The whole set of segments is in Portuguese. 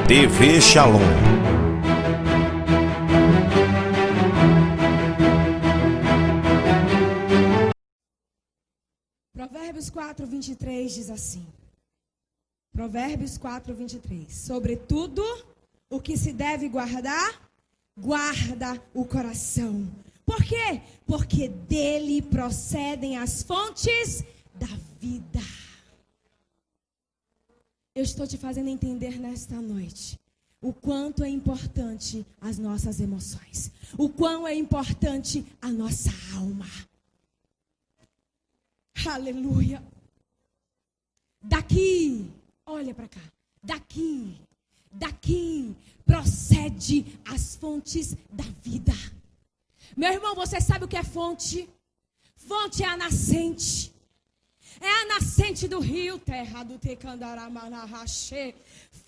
TV Shalom. Provérbios 4:23 diz assim. Provérbios 4:23. Sobretudo, o que se deve guardar, guarda o coração. Por quê? Porque dele procedem as fontes da vida. Eu estou te fazendo entender nesta noite o quanto é importante as nossas emoções, o quão é importante a nossa alma. Aleluia. Daqui, olha para cá, daqui procede as fontes da vida. Meu irmão, você sabe o que é fonte? Fonte é a nascente. É a nascente do rio, terra do Tecandaramanahaxê.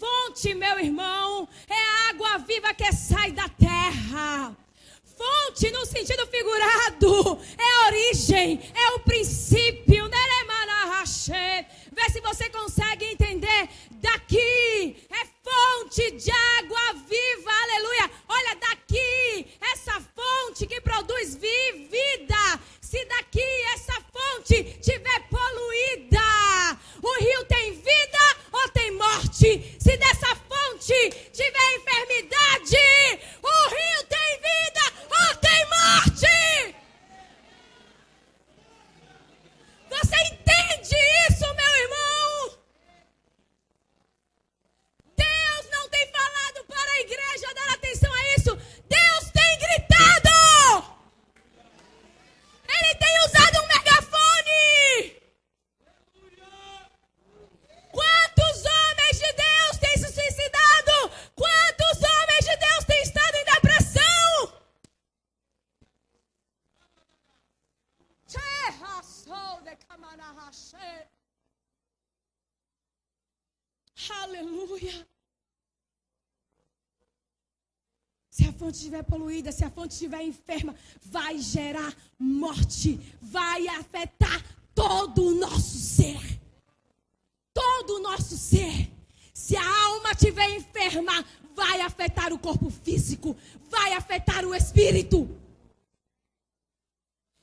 Fonte, meu irmão, é a água viva que sai da terra. Fonte, no sentido figurado, é a origem, é o princípio. Neremanahashê. Vê se você consegue entender. Daqui é fonte de água viva, aleluia. Olha, daqui, essa fonte que produz vida. Se daqui essa fonte tiver poluída, o rio tem vida ou tem morte? Se dessa fonte tiver enfermidade, o rio tem vida ou tem morte? Você entende isso, meu irmão? Deus não tem falado para a igreja dar atenção a isso. Deus tem gritado. Ele tem usado um megafone. Quantos homens de Deus têm se suicidado? Quantos homens de Deus têm estado em depressão? Aleluia. Se a fonte estiver poluída, se a fonte estiver enferma, vai gerar morte, vai afetar todo o nosso ser. Todo o nosso ser. Se a alma estiver enferma, vai afetar o corpo físico, vai afetar o espírito.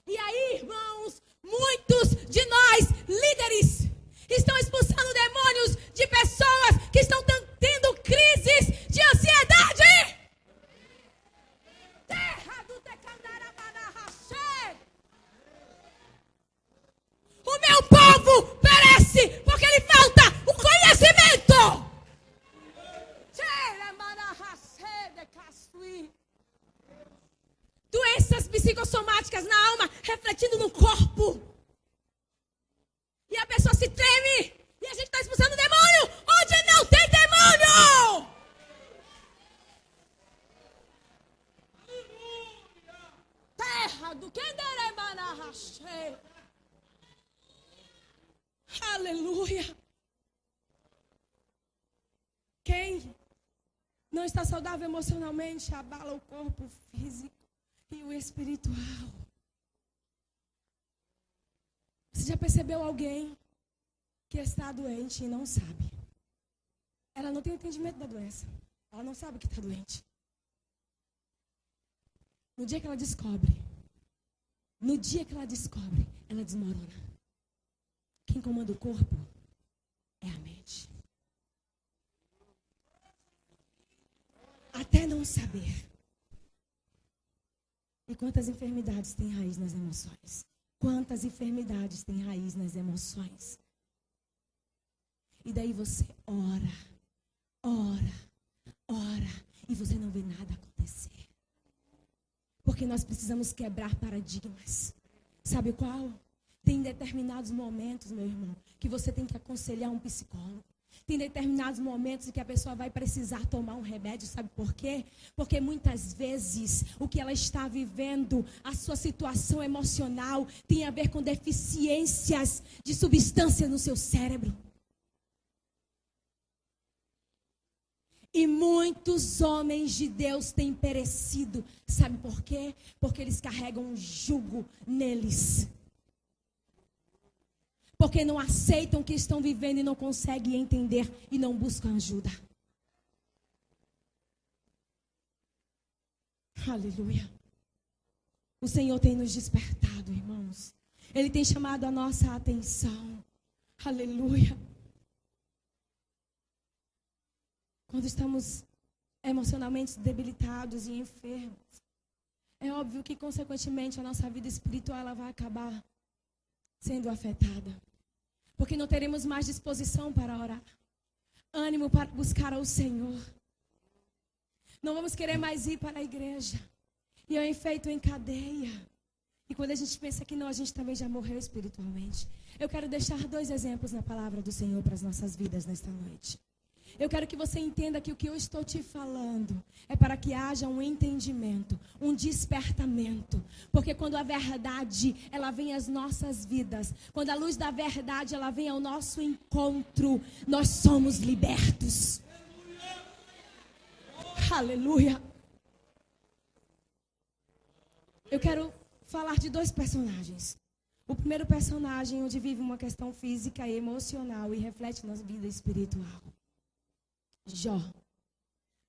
E aí, irmãos, muitos de nós, líderes, estão expulsando demônios de pessoas que estão tendo crises de ansiedade. Terra do Tecandaramanahaxê. O meu povo perece porque lhe falta o conhecimento. Doenças psicossomáticas na alma, refletindo no corpo. E a pessoa se treme. E a gente está expulsando o demônio onde não tem demônio. Terra do Kenderemanahashê. Aleluia. Quem não está saudável emocionalmente abala o corpo físico e o espiritual. Você já percebeu alguém que está doente e não sabe? Ela não tem entendimento da doença. Ela não sabe que está doente. No dia que ela descobre, ela desmorona. Quem comanda o corpo é a mente. Até não saber. E quantas enfermidades têm raiz nas emoções? Quantas enfermidades têm raiz nas emoções? E daí você ora, e você não vê nada acontecer. Porque nós precisamos quebrar paradigmas. Sabe qual? Tem determinados momentos, meu irmão, que você tem que aconselhar um psicólogo. Tem determinados momentos em que a pessoa vai precisar tomar um remédio, sabe por quê? Porque muitas vezes o que ela está vivendo, a sua situação emocional, tem a ver com deficiências de substância no seu cérebro. E muitos homens de Deus têm perecido, sabe por quê? Porque eles carregam um jugo neles. Porque não aceitam o que estão vivendo e não conseguem entender e não buscam ajuda. Aleluia. O Senhor tem nos despertado, irmãos. Ele tem chamado a nossa atenção. Aleluia. Quando estamos emocionalmente debilitados e enfermos, é óbvio que, consequentemente, a nossa vida espiritual ela vai acabar sendo afetada. Porque não teremos mais disposição para orar, ânimo para buscar ao Senhor. Não vamos querer mais ir para a igreja. E é um efeito em cadeia. E quando a gente pensa que não, a gente também já morreu espiritualmente. Eu quero deixar 2 exemplos na palavra do Senhor para as nossas vidas nesta noite. Eu quero que você entenda que o que eu estou te falando é para que haja um entendimento, um despertamento. Porque quando a verdade, ela vem às nossas vidas, quando a luz da verdade, ela vem ao nosso encontro, nós somos libertos. Aleluia. Eu quero falar de 2 personagens. O primeiro personagem, onde vive uma questão física e emocional e reflete na vida espiritual. Jó.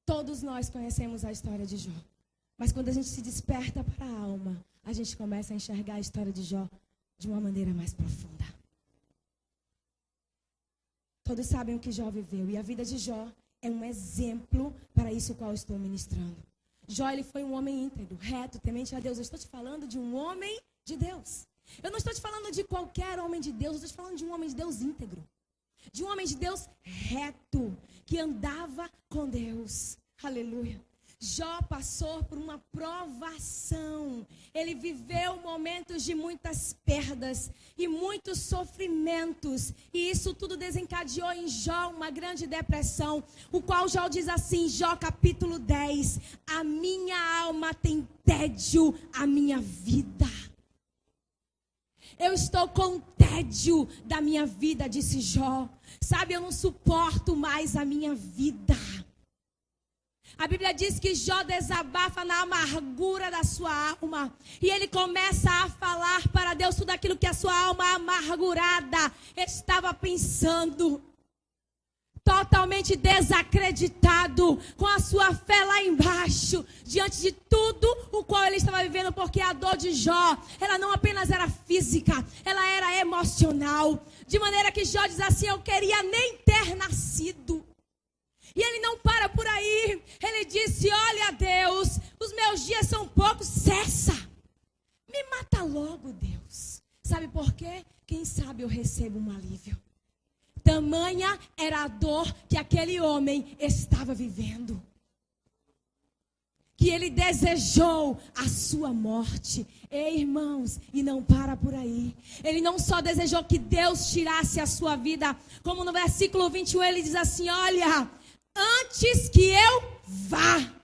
Todos nós conhecemos a história de Jó. Mas quando a gente se desperta para a alma, a gente começa a enxergar a história de Jó de uma maneira mais profunda. Todos sabem o que Jó viveu. E a vida de Jó é um exemplo para isso qual eu estou ministrando. Jó, ele foi um homem íntegro, reto, temente a Deus. Eu estou te falando de um homem de Deus. Eu não estou te falando de qualquer homem de Deus. Eu estou te falando de um homem de Deus íntegro. De um homem de Deus reto, que andava com Deus. Aleluia. Jó passou por uma provação. Ele viveu momentos de muitas perdas e muitos sofrimentos. E isso tudo desencadeou em Jó uma grande depressão. O qual Jó diz assim, Jó capítulo 10. A minha alma tem tédio, a minha vida. Eu estou com tédio da minha vida, disse Jó. Sabe, eu não suporto mais a minha vida. A Bíblia diz que Jó desabafa na amargura da sua alma. E ele começa a falar para Deus tudo aquilo que a sua alma amargurada estava pensando. Totalmente desacreditado, com a sua fé lá embaixo, diante de tudo o qual ele estava vivendo, porque a dor de Jó, ela não apenas era física, ela era emocional, de maneira que Jó diz assim, eu queria nem ter nascido. E ele não para por aí, ele disse, olha Deus, os meus dias são poucos, cessa, me mata logo Deus. Sabe por quê? Quem sabe eu recebo um alívio. Tamanha era a dor que aquele homem estava vivendo, que ele desejou a sua morte. Ei, irmãos, e não para por aí. Ele não só desejou que Deus tirasse a sua vida, como no versículo 21 ele diz assim, olha, antes que eu vá,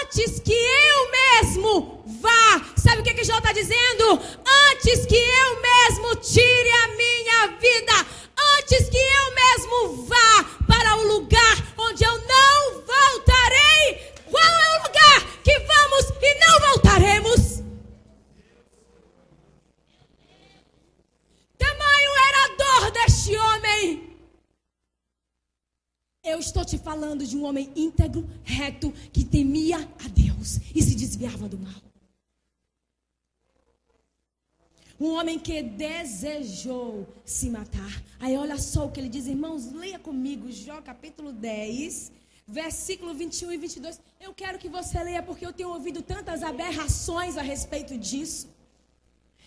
antes que eu mesmo vá, sabe o que Jó está dizendo? Antes que eu mesmo tire a minha vida, antes que eu mesmo vá para o lugar onde eu não voltarei. Qual é o lugar que vamos e não voltaremos? Tamanho era a dor deste homem. Eu estou te falando de um homem íntegro, reto, que temia a Deus e se desviava do mal. Um homem que desejou se matar. Aí olha só o que ele diz, irmãos, leia comigo, Jó capítulo 10, versículo 21 e 22. Eu quero que você leia porque eu tenho ouvido tantas aberrações a respeito disso.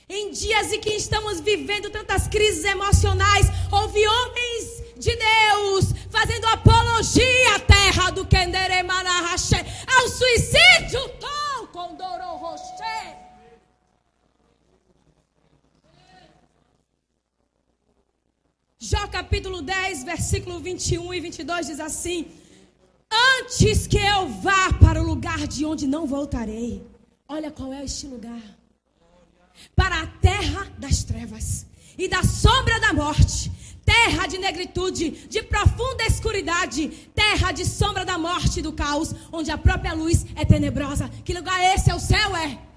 Em dias em que estamos vivendo tantas crises emocionais, houve homens de Deus fazendo apologia à terra do Kendere Manahashe, ao suicídio, Tom Condoro Roche. Jó capítulo 10, versículo 21 e 22 diz assim: antes que eu vá para o lugar de onde não voltarei. Olha qual é este lugar. Para a terra das trevas e da sombra da morte, terra de negritude, de profunda escuridade, terra de sombra da morte e do caos, onde a própria luz é tenebrosa. Que lugar esse? É o céu, é?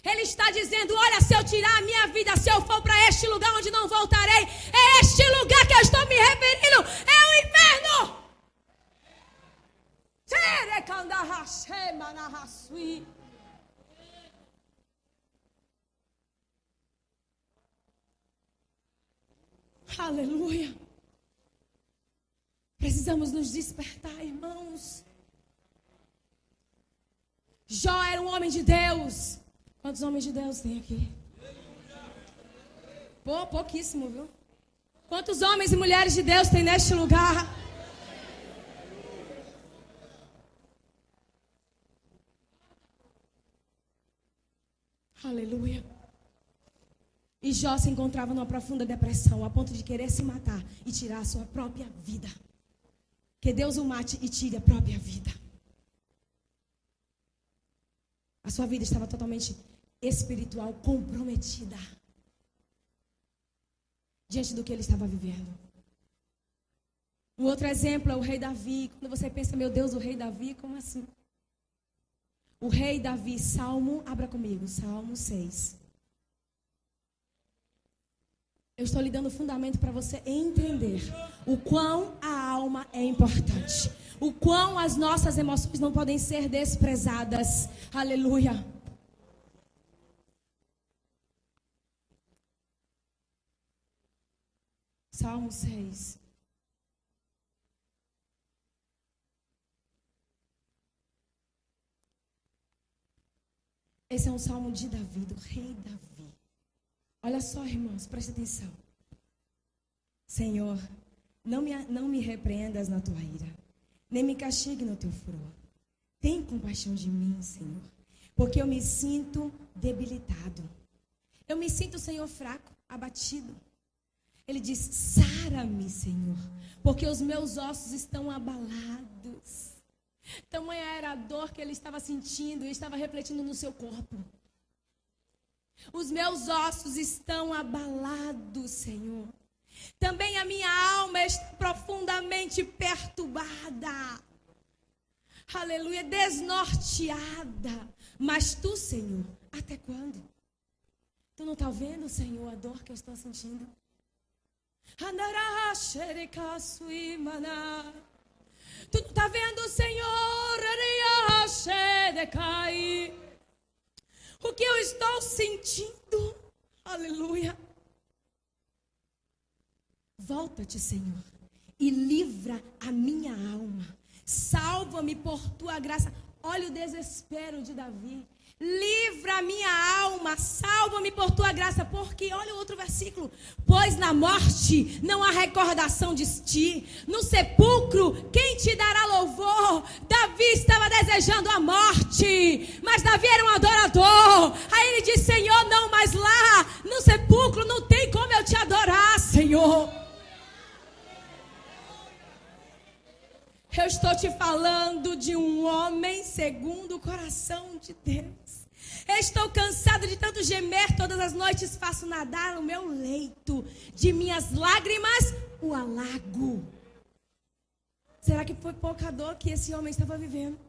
Ele está dizendo, olha, se eu tirar a minha vida, se eu for para este lugar onde não voltarei, é este lugar que eu estou me referindo, é o inferno. Aleluia. Precisamos nos despertar, irmãos. Jó era um homem de Deus. Quantos homens de Deus tem aqui? Pouquíssimo, viu? Quantos homens e mulheres de Deus tem neste lugar? Aleluia. E Jó se encontrava numa profunda depressão, a ponto de querer se matar e tirar a sua própria vida. Que Deus o mate e tire a própria vida. A sua vida estava totalmente espiritual, comprometida diante do que ele estava vivendo. Um outro exemplo é o rei Davi. Quando você pensa, meu Deus, o rei Davi, como assim? O rei Davi, abra comigo, Salmo 6. Eu estou lhe dando fundamento para você entender o quão a alma é importante. O quão as nossas emoções não podem ser desprezadas. Aleluia. Salmo 6. Esse é um salmo de Davi, do rei Davi. Olha só, irmãos, preste atenção. Senhor, não me repreendas na tua ira, nem me castigue no teu furor. Tem compaixão de mim, Senhor, porque eu me sinto debilitado. Eu me sinto, Senhor, fraco, abatido. Ele diz, sara-me, Senhor, porque os meus ossos estão abalados. Tamanha era a dor que ele estava sentindo e estava refletindo no seu corpo. Os meus ossos estão abalados, Senhor. Também a minha alma está profundamente perturbada. Aleluia, desnorteada. Mas tu, Senhor, até quando? Tu não está vendo, Senhor, a dor que eu estou sentindo? Tu não está vendo, Senhor, o que eu estou sentindo? Aleluia. Volta-te, Senhor, e livra a minha alma. Salva-me por tua graça. Olha o desespero de Davi. Livra a minha alma, salva-me por tua graça. Porque, olha o outro versículo. Pois na morte não há recordação de ti. No sepulcro, quem te dará louvor? Davi estava desejando a morte, mas Davi era um adorador. Aí ele disse, Senhor, não, mas lá no sepulcro não tem como eu te adorar, Senhor. Eu estou te falando de um homem segundo o coração de Deus. Eu estou cansado de tanto gemer, todas as noites faço nadar no meu leito. De minhas lágrimas, o alago. Será que foi pouca dor que esse homem estava vivendo?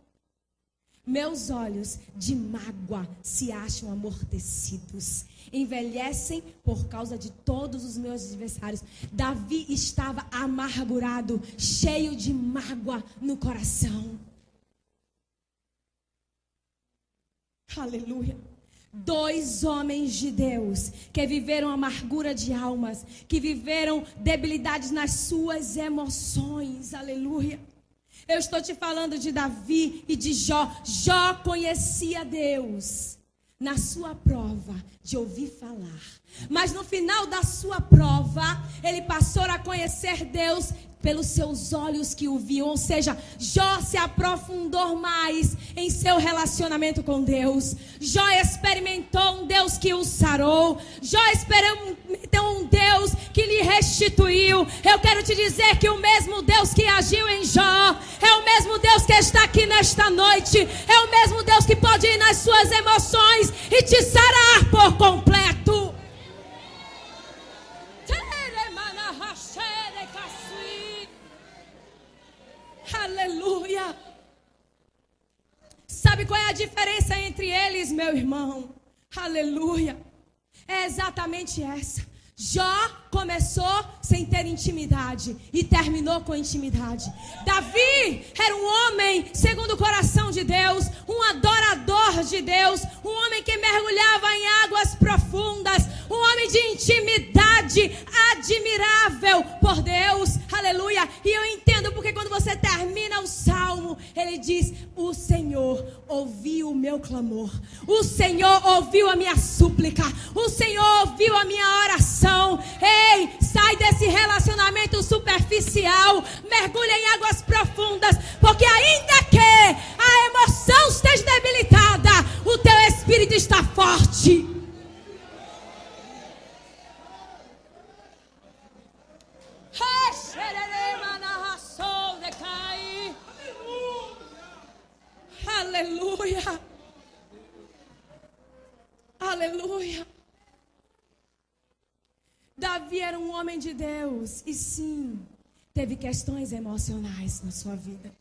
Meus olhos de mágoa se acham amortecidos. Envelhecem por causa de todos os meus adversários. Davi estava amargurado, cheio de mágoa no coração. Aleluia. 2 homens de Deus que viveram amargura de almas, que viveram debilidades nas suas emoções. Aleluia. Eu estou te falando de Davi e de Jó. Jó conhecia Deus na sua prova de ouvir falar. Mas no final da sua prova, ele passou a conhecer Deus pelos seus olhos que o viam. Ou seja, Jó se aprofundou mais em seu relacionamento com Deus. Jó experimentou um Deus que o sarou. Jó experimentou um Deus que lhe restituiu. Eu quero te dizer que o mesmo Deus que agiu em Jó é o mesmo Deus que está aqui nesta noite. É o mesmo Deus que pode ir nas suas emoções e te sarar por completo. Aleluia. Sabe qual é a diferença entre eles, meu irmão? Aleluia. É exatamente essa. Jó começou sem ter intimidade e terminou com intimidade. Davi era um homem segundo o coração de Deus, um adorador de Deus, um homem que mergulhava em águas profundas, um homem de intimidade admirável por Deus, aleluia. E eu entendo porque quando você termina o salmo, ele diz: o Senhor ouviu o meu clamor, o Senhor ouviu a minha súplica, o Senhor ouviu a minha oração. Ei, sai desse relacionamento superficial, mergulha em águas profundas, porque ainda que a emoção esteja debilitada, o teu espírito está forte. Aleluia. Aleluia. Davi era um homem de Deus. E sim, teve questões emocionais na sua vida.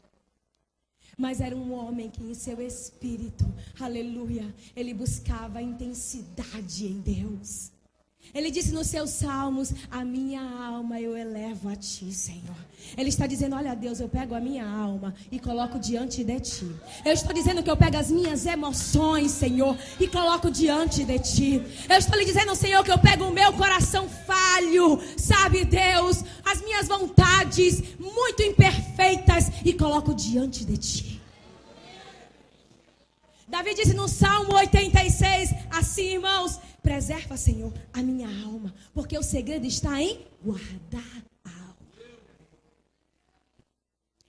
Mas era um homem que em seu espírito, aleluia, ele buscava intensidade em Deus. Ele disse nos seus salmos: a minha alma eu elevo a ti, Senhor. Ele está dizendo: olha Deus, eu pego a minha alma e coloco diante de ti. Eu estou dizendo que eu pego as minhas emoções, Senhor, e coloco diante de ti. Eu estou lhe dizendo, Senhor, que eu pego o meu coração falho, sabe Deus, as minhas vontades muito imperfeitas e coloco diante de ti. Davi disse no Salmo 86, assim, irmãos: preserva, Senhor, a minha alma, porque o segredo está em guardar a alma.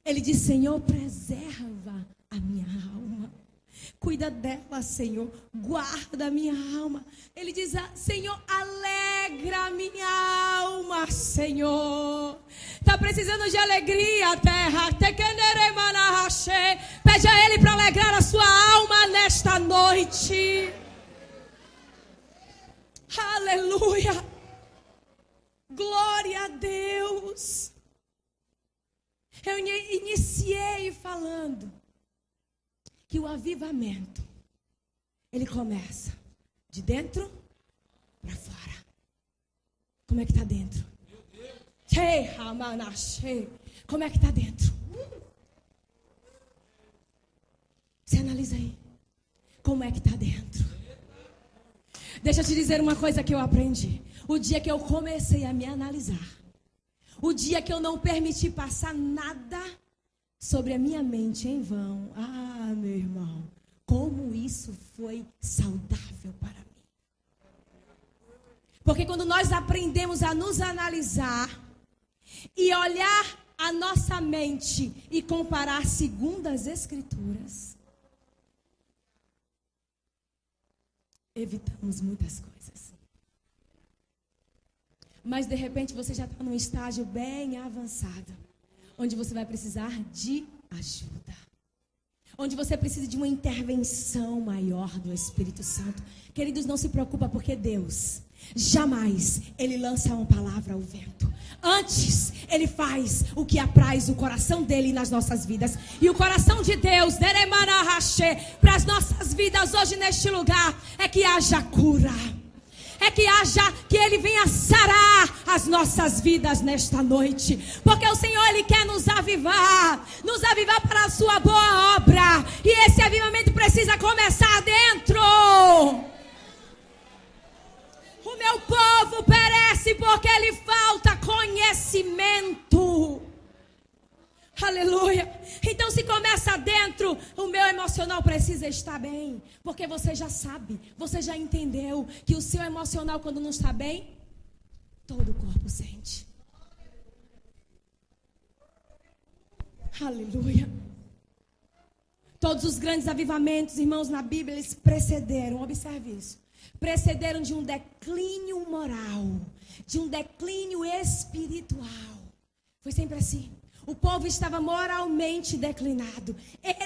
Ele diz: Senhor, preserva a minha alma. Cuida dela, Senhor. Guarda a minha alma. Ele diz: Senhor, alegra a minha alma, Senhor. Está precisando de alegria, terra. Pede a Ele para alegrar a sua alma nesta noite. Aleluia. Glória a Deus. Eu iniciei falando que o avivamento, ele começa de dentro para fora. Como é que está dentro? Como é que está dentro? Você analisa aí. Como é que está dentro? Deixa eu te dizer uma coisa que eu aprendi. O dia que eu comecei a me analisar, o dia que eu não permiti passar nada sobre a minha mente em vão. Ah, meu irmão, como isso foi saudável para mim. Porque quando nós aprendemos a nos analisar e olhar a nossa mente e comparar segundo as Escrituras, evitamos muitas coisas. Mas de repente você já está num estágio bem avançado, onde você vai precisar de ajuda, onde você precisa de uma intervenção maior do Espírito Santo. Queridos, não se preocupa, porque Deus jamais Ele lança uma palavra ao vento. Antes, Ele faz o que apraz o coração dEle nas nossas vidas. E o coração de Deus, para as nossas vidas hoje neste lugar, é que haja cura. É que Ele venha sarar as nossas vidas nesta noite. Porque o Senhor, Ele quer nos avivar para a sua boa obra. E esse avivamento precisa começar dentro. O meu povo perece porque lhe falta conhecimento. Aleluia. Então, se começa dentro, o meu emocional precisa estar bem. Porque você já sabe, você já entendeu que o seu emocional, quando não está bem, todo o corpo sente. Aleluia. Todos os grandes avivamentos, irmãos, na Bíblia, eles precederam, observe isso, precederam de um declínio moral, de um declínio espiritual. Foi sempre assim. O povo estava moralmente declinado,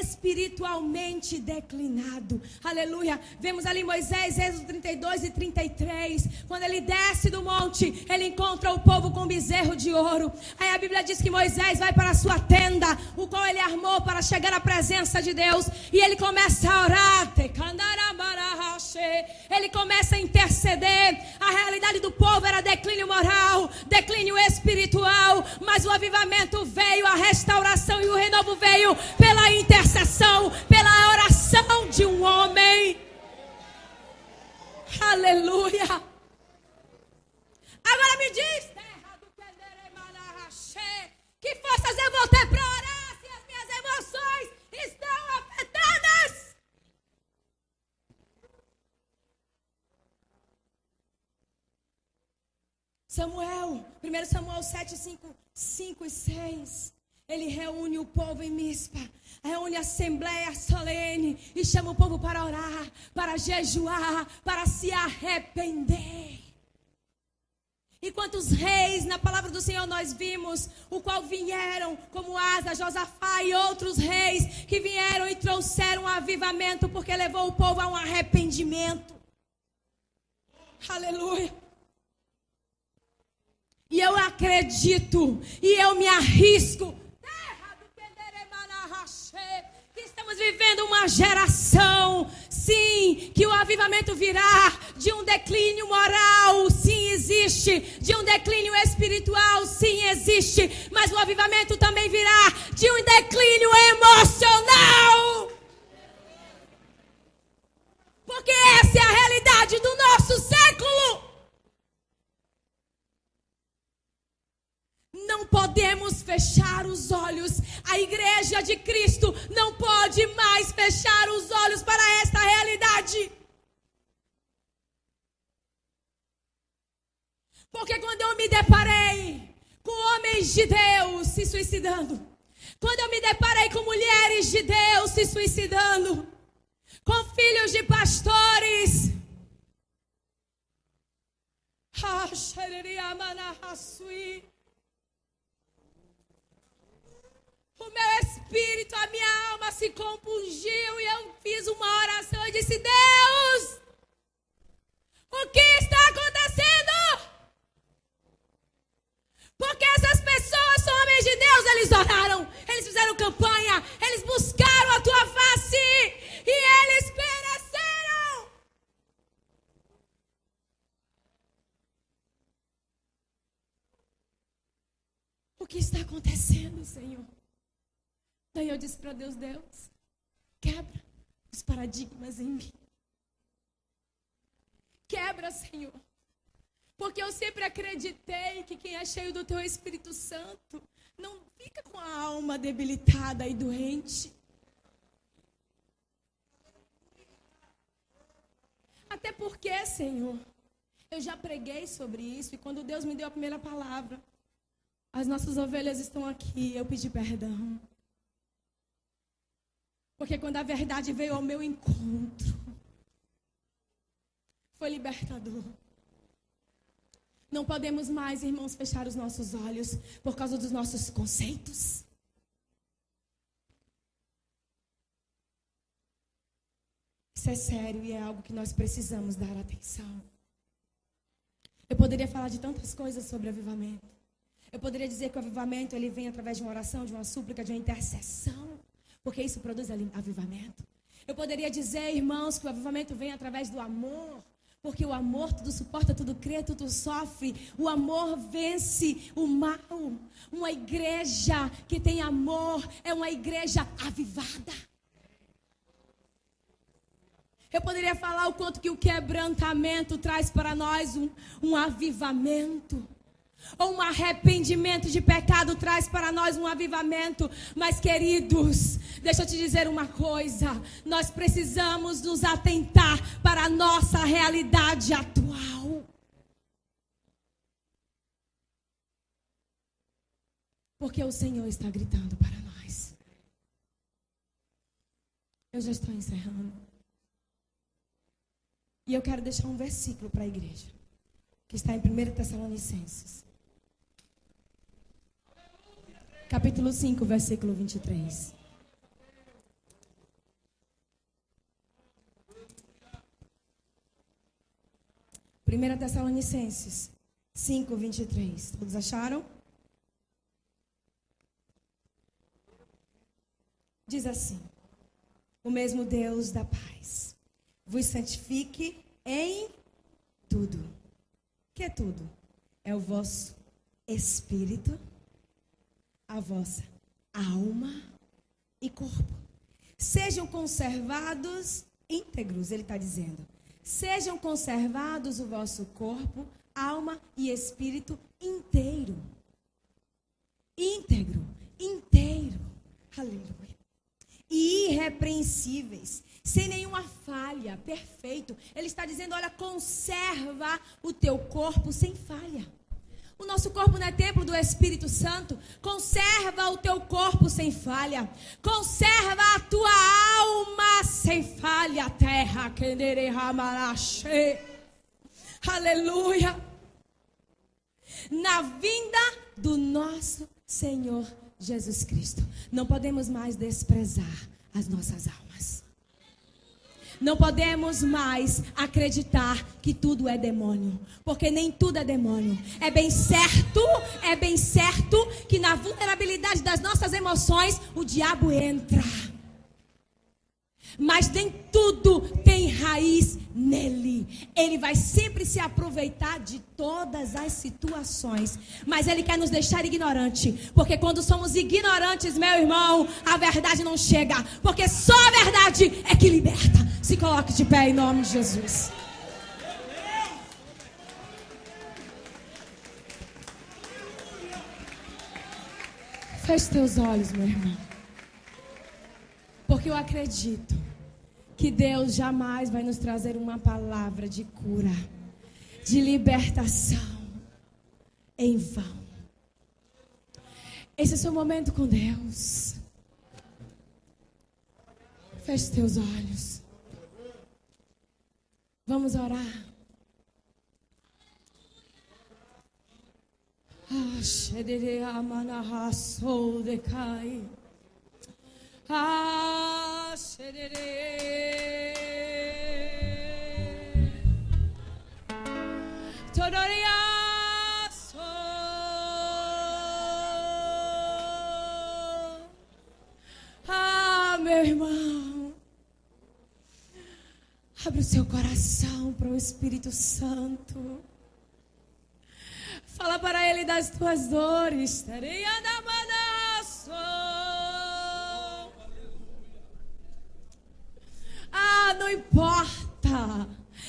espiritualmente declinado. Aleluia. Vemos ali Moisés, Êxodo 32 e 33. Quando ele desce do monte, ele encontra o povo com bezerro de ouro. Aí a Bíblia diz que Moisés vai para a sua tenda, o qual ele armou para chegar à presença de Deus. E ele começa a orar. Ele começa a interceder. A realidade do povo era declínio moral, declínio espiritual. Mas o avivamento veio, a restauração e o renovo veio pela intercessão, pela oração de um homem. Aleluia. Agora me diz, que forças eu vou ter para orar se as minhas emoções estão afetadas? Samuel, 1 Samuel 7, 5 e 6. Ele reúne o povo em Mispa, reúne a assembleia solene e chama o povo para orar, para jejuar, para se arrepender. E quantos reis, na palavra do Senhor nós vimos, o qual vieram, como Asa, Josafá e outros reis, que vieram e trouxeram um avivamento, porque levou o povo a um arrependimento. Aleluia. E eu acredito, e eu me arrisco, que estamos vivendo uma geração, sim, que o avivamento virá de um declínio moral, sim, existe, de um declínio espiritual, sim, existe, mas o avivamento também virá de um declínio emocional. Porque essa é a realidade do nosso século. Não podemos fechar os olhos. A igreja de Cristo não pode mais fechar os olhos para esta realidade. Porque quando eu me deparei com homens de Deus se suicidando, quando eu me deparei com mulheres de Deus se suicidando, com filhos de pastores, o meu espírito, a minha alma se compungiu e eu fiz uma oração e disse: Deus, o que está acontecendo? Porque essas pessoas são homens de Deus, eles oraram, eles fizeram campanha, eles buscaram a tua face e eles pereceram. O que está acontecendo, Senhor? Daí eu disse para Deus: Deus, quebra os paradigmas em mim. Quebra, Senhor. Porque eu sempre acreditei que quem é cheio do Teu Espírito Santo não fica com a alma debilitada e doente. Até porque, Senhor, eu já preguei sobre isso e quando Deus me deu a primeira palavra, as nossas ovelhas estão aqui, eu pedi perdão. Porque quando a verdade veio ao meu encontro, foi libertador. Não podemos mais, irmãos, fechar os nossos olhos por causa dos nossos conceitos. Isso é sério e é algo que nós precisamos dar atenção. Eu poderia falar de tantas coisas sobre avivamento. Eu poderia dizer que o avivamento ele vem através de uma oração, de uma súplica, de uma intercessão. Porque isso produz avivamento. Eu poderia dizer, irmãos, que o avivamento vem através do amor. Porque o amor tudo suporta, tudo crê, tudo sofre. O amor vence o mal. Uma igreja que tem amor é uma igreja avivada. Eu poderia falar o quanto que o quebrantamento traz para nós um avivamento. Ou um arrependimento de pecado traz para nós um avivamento. Mas, queridos, deixa eu te dizer uma coisa. Nós precisamos nos atentar para a nossa realidade atual. Porque o Senhor está gritando para nós. Eu já estou encerrando. E eu quero deixar um versículo para a igreja. Que está em 1 Tessalonicenses. capítulo 5, versículo 23. Primeira Tessalonicenses 5, 23. Todos acharam? Diz assim: o mesmo Deus da paz vos santifique em tudo. O que é tudo? É o vosso espírito, a vossa alma e corpo. Sejam conservados íntegros, ele está dizendo. Sejam conservados o vosso corpo, alma e espírito inteiro. Íntegro, inteiro. Aleluia. E irrepreensíveis, sem nenhuma falha, perfeito. Ele está dizendo, olha, conserva o teu corpo sem falha. O nosso corpo não é templo do Espírito Santo. Conserva o teu corpo sem falha. Conserva a tua alma sem falha. Terra, aleluia. Na vinda do nosso Senhor Jesus Cristo. Não podemos mais desprezar as nossas almas. Não podemos mais acreditar que tudo é demônio, porque nem tudo é demônio. É bem certo que na vulnerabilidade das nossas emoções o diabo entra. Mas nem tudo tem raiz nele. Ele vai sempre se aproveitar de todas as situações. Mas ele quer nos deixar ignorante. Porque quando somos ignorantes, meu irmão, a verdade não chega. Porque só a verdade é que liberta. Se coloque de pé em nome de Jesus. Feche teus olhos, meu irmão. Porque eu acredito que Deus jamais vai nos trazer uma palavra de cura, de libertação, em vão. Esse é o seu momento com Deus. Feche teus olhos. Vamos orar. Meu irmão, abre o seu coração para o Espírito Santo. Fala para Ele das tuas dores. Não importa.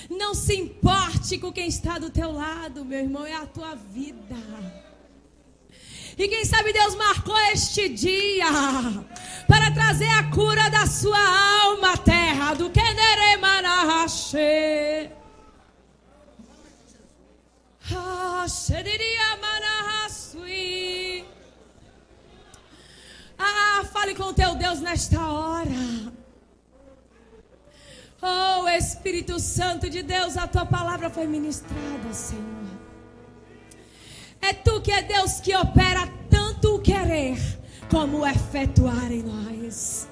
Não se importe com quem está do teu lado, meu irmão. É a tua vida. E quem sabe Deus marcou este dia para trazer a cura da sua alma, terra do Keneremanahashe. Fale com o teu Deus nesta hora. Oh, Espírito Santo de Deus, a tua palavra foi ministrada, Senhor. É tu que é Deus que opera tanto o querer como o efetuar em nós.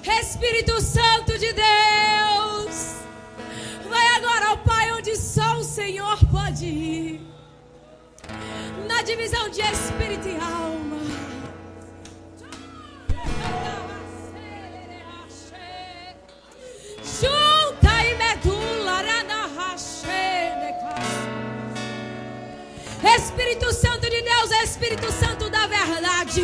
Espírito Santo de Deus, vai agora ao Pai onde só o Senhor pode ir. Na divisão de espírito e alma. Junta e medula. Espírito Santo de Deus, Espírito Santo da verdade,